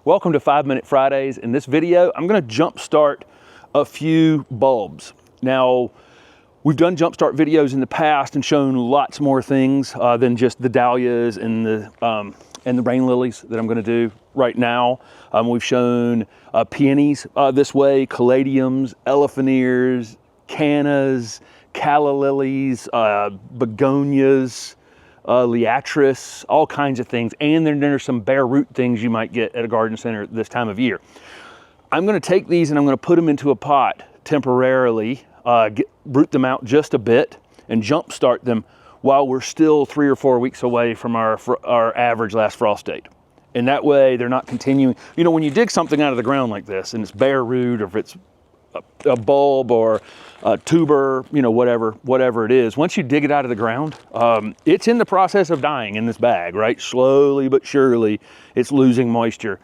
Welcome to 5-Minute Fridays. In this video, I'm going to jumpstart a few bulbs. Now, we've done jumpstart videos in the past and shown lots more things than just the dahlias and the rain lilies that I'm going to do right now. We've shown peonies this way, caladiums, elephant ears, cannas, calla lilies, begonias, liatris, all kinds of things. And then there's some bare root things you might get at a garden center this time of year. I'm going to take these and I'm going to put them into a pot temporarily, root them out just a bit and jumpstart them while we're still 3 or 4 weeks away from our average last frost date. And that way they're not continuing. You know, when you dig something out of the ground like this and it's bare root, or if it's a bulb or a tuber, you know, whatever it is, once you dig it out of the ground, it's in the process of dying in this bag, right? Slowly but surely it's losing moisture.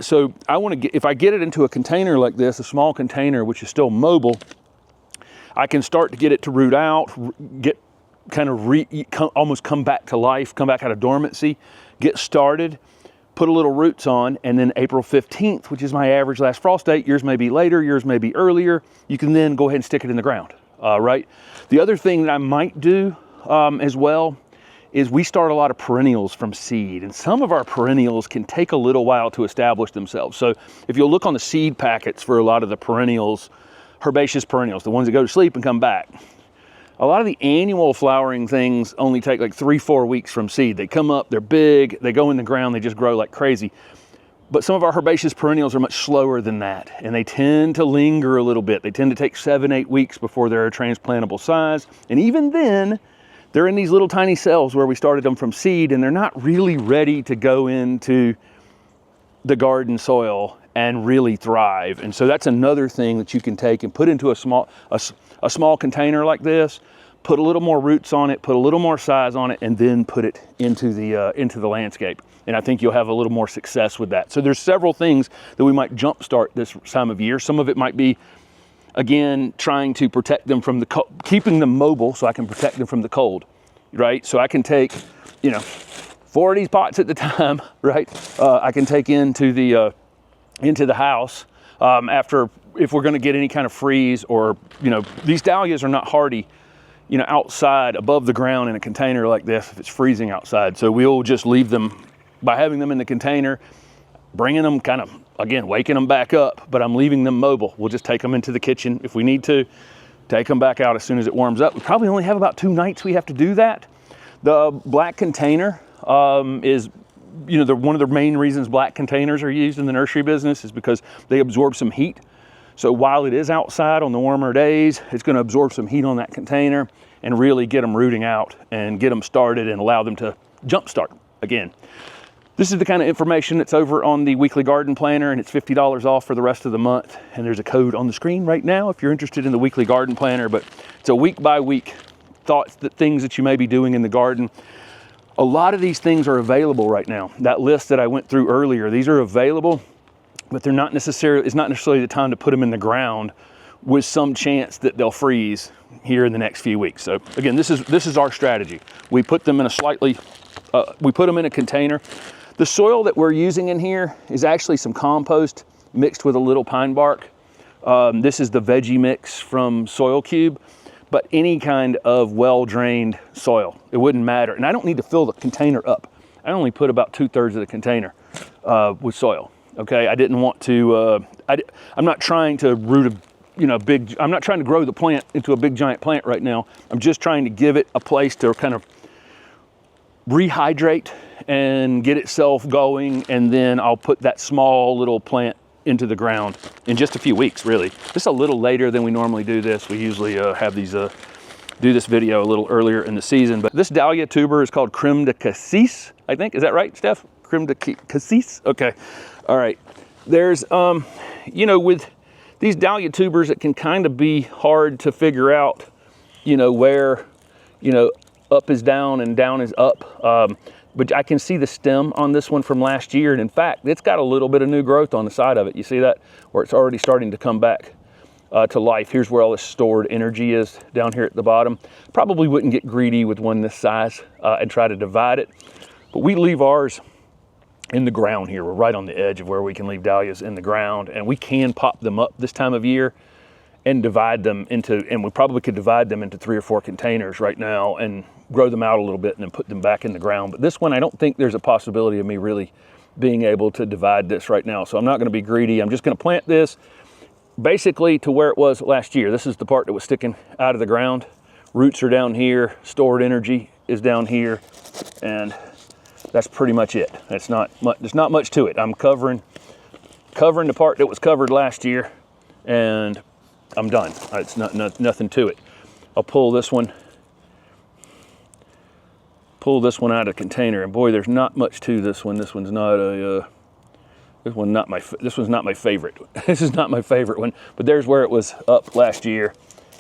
So I want to get, if I get it into a container like this, a small container which is still mobile, I can start to get it to root out, get kind of almost come back to life, come back out of dormancy, get started, put a little roots on, and then April 15th, which is my average last frost date, yours may be later, yours may be earlier, you can then go ahead and stick it in the ground, right? The other thing that I might do as well is we start a lot of perennials from seed, and some of our perennials can take a little while to establish themselves. So if you'll look on the seed packets for a lot of the perennials, herbaceous perennials, the ones that go to sleep and come back, a lot of the annual flowering things only take like 3-4 weeks from seed. They come up, they're big, they go in the ground, they just grow like crazy. But some of our herbaceous perennials are much slower than that, and they tend to linger a little bit. They tend to take 7-8 weeks before they're a transplantable size. And even then, they're in these little tiny cells where we started them from seed, and they're not really ready to go into the garden soil and really thrive. And so that's another thing that you can take and put into a small container like this, put a little more roots on it, put a little more size on it, and then put it into the landscape. And I think you'll have a little more success with that. So there's several things that we might jumpstart this time of year. Some of it might be, again, trying to protect them from the cold, keeping them mobile so I can protect them from the cold, right? So I can take, you know, 4 of these pots at the time, right? I can take into the house after, if we're going to get any kind of freeze, or, you know, these dahlias are not hardy, you know, outside above the ground in a container like this if it's freezing outside. So we'll just leave them, by having them in the container, bringing them kind of, again, waking them back up, but I'm leaving them mobile. We'll just take them into the kitchen if we need to, take them back out as soon as it warms up. We probably only have about 2 nights we have to do that. The black container is, you know, one of the main reasons black containers are used in the nursery business is because they absorb some heat. So while it is outside on the warmer days, it's going to absorb some heat on that container and really get them rooting out and get them started and allow them to jumpstart again. This is the kind of information that's over on the weekly garden planner, and it's $50 off for the rest of the month. And there's a code on the screen right now if you're interested in the weekly garden planner, but it's a week by week thoughts, things that you may be doing in the garden. A lot of these things are available right now. That list that I went through earlier, these are available, but they're not necessarily, it's not necessarily the time to put them in the ground with some chance that they'll freeze here in the next few weeks. So again, this is our strategy. We put them in we put them in a container. The soil that we're using in here is actually some compost mixed with a little pine bark. This is the veggie mix from Soil3, but any kind of well-drained soil, it wouldn't matter. And I don't need to fill the container up. I only put about 2/3 of the container with soil. Okay, I didn't want to, I'm not trying to root I'm not trying to grow the plant into a big giant plant right now. I'm just trying to give it a place to kind of rehydrate and get itself going, and then I'll put that small little plant into the ground in just a few weeks, really. Just a little later than we normally do this. We usually have these, do this video a little earlier in the season. But this dahlia tuber is called creme de cassis, I think. Is that right, Steph? Creme de cassis? Okay. All right. There's, you know, with these dahlia tubers, it can kind of be hard to figure out, you know, where, you know, up is down and down is up. But I can see the stem on this one from last year. And in fact, it's got a little bit of new growth on the side of it. You see that? Where it's already starting to come back to life. Here's where all this stored energy is, down here at the bottom. Probably wouldn't get greedy with one this size and try to divide it. But we leave ours in the ground here. We're right on the edge of where we can leave dahlias in the ground, and we can pop them up this time of year and divide them into, and we probably could divide them into 3 or 4 containers right now and grow them out a little bit and then put them back in the ground. But this one, I don't think there's a possibility of me really being able to divide this right now. So I'm not gonna be greedy. I'm just gonna plant this basically to where it was last year. This is the part that was sticking out of the ground. Roots are down here, stored energy is down here, and that's pretty much it. There's not much to it. I'm covering the part that was covered last year, and I'm done. It's nothing to it. I'll pull this one out of the container, and boy, there's not much to this one. This one's not a this one's not my favorite. This is not my favorite one, but there's where it was up last year.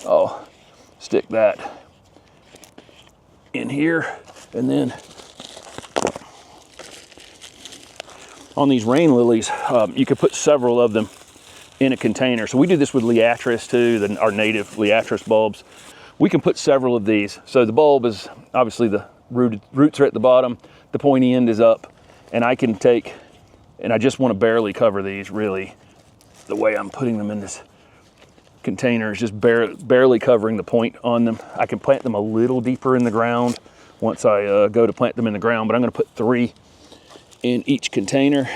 I'll stick that in here, and then on these rain lilies, you could put several of them in a container. So we do this with liatris too, our native liatris bulbs. We can put several of these. So the bulb is obviously the roots are at the bottom, the pointy end is up, and I can take, and I just want to barely cover these really. The way I'm putting them in this container is just barely covering the point on them. I can plant them a little deeper in the ground once I go to plant them in the ground, but I'm going to put 3 in each container.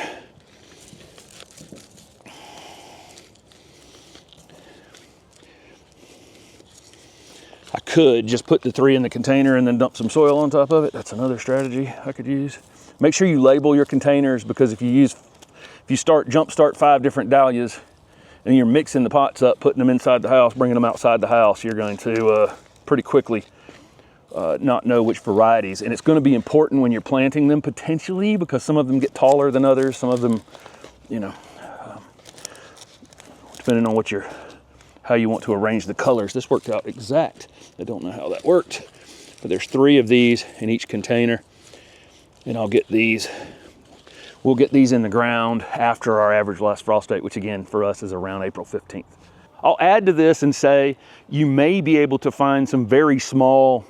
I could just put the 3 in the container and then dump some soil on top of it. That's another strategy I could use. Make sure you label your containers, because if you jumpstart 5 different dahlias and you're mixing the pots up, putting them inside the house, bringing them outside the house, you're going to pretty quickly not know which varieties. And it's going to be important when you're planting them potentially, because some of them get taller than others. Some of them, you know, depending on how you want to arrange the colors. This worked out exact. I don't know how that worked, but there's 3 of these in each container, and we'll get these in the ground after our average last frost date, which again for us is around April 15th. I'll add to this and say you may be able to find some very small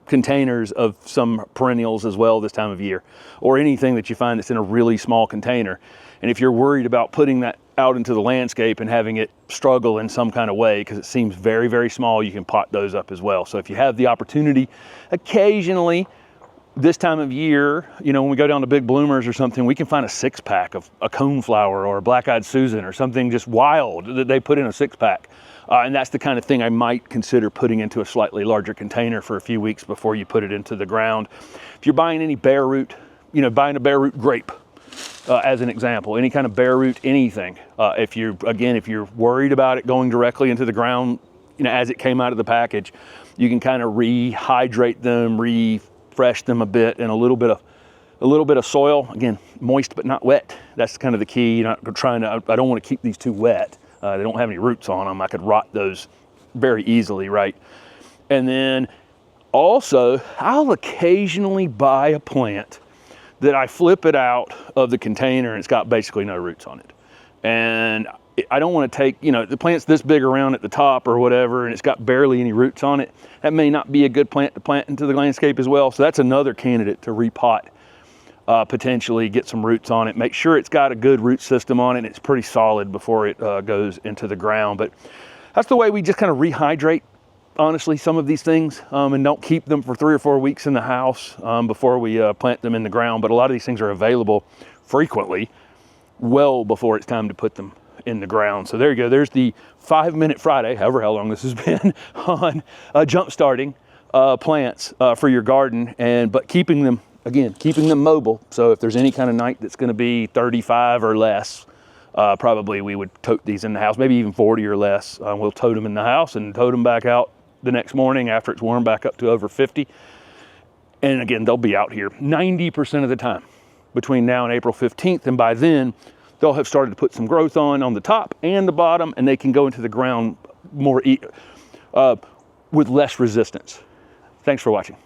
containers of some perennials as well this time of year, or anything that you find that's in a really small container. And if you're worried about putting that out into the landscape and having it struggle in some kind of way because it seems very, very small, you can pot those up as well. So if you have the opportunity, occasionally this time of year, you know, when we go down to Big Bloomers or something, we can find a 6-pack of a coneflower or a black-eyed Susan or something just wild that they put in a 6-pack. And that's the kind of thing I might consider putting into a slightly larger container for a few weeks before you put it into the ground. If you're buying any bare root, you know, buying a bare root grape, as an example, any kind of bare root, anything. If you're worried about it going directly into the ground, you know, as it came out of the package, you can kind of rehydrate them, refresh them a bit in a little bit of soil. Again, moist but not wet. That's kind of the key. You're not trying to. I don't want to keep these too wet. They don't have any roots on them. I could rot those very easily, right? And then also, I'll occasionally buy a plant that I flip it out of the container and it's got basically no roots on it. And I don't want to take, you know, the plant's this big around at the top or whatever, and it's got barely any roots on it. That may not be a good plant to plant into the landscape as well. So that's another candidate to repot, potentially get some roots on it. Make sure it's got a good root system on it and it's pretty solid before it goes into the ground. But that's the way we just kind of rehydrate, honestly, some of these things, and don't keep them for 3 or 4 weeks in the house before we plant them in the ground. But a lot of these things are available frequently, well before it's time to put them in the ground. So there you go. There's the 5-minute Friday, however how long this has been, on jump starting plants for your garden, but keeping them mobile. So if there's any kind of night that's going to be 35 or less, probably we would tote these in the house, maybe even 40 or less. We'll tote them in the house and tote them back out the next morning after it's warmed back up to over 50. And again, they'll be out here 90% of the time between now and April 15th. And by then, they'll have started to put some growth on the top and the bottom, and they can go into the ground more with less resistance. Thanks for watching.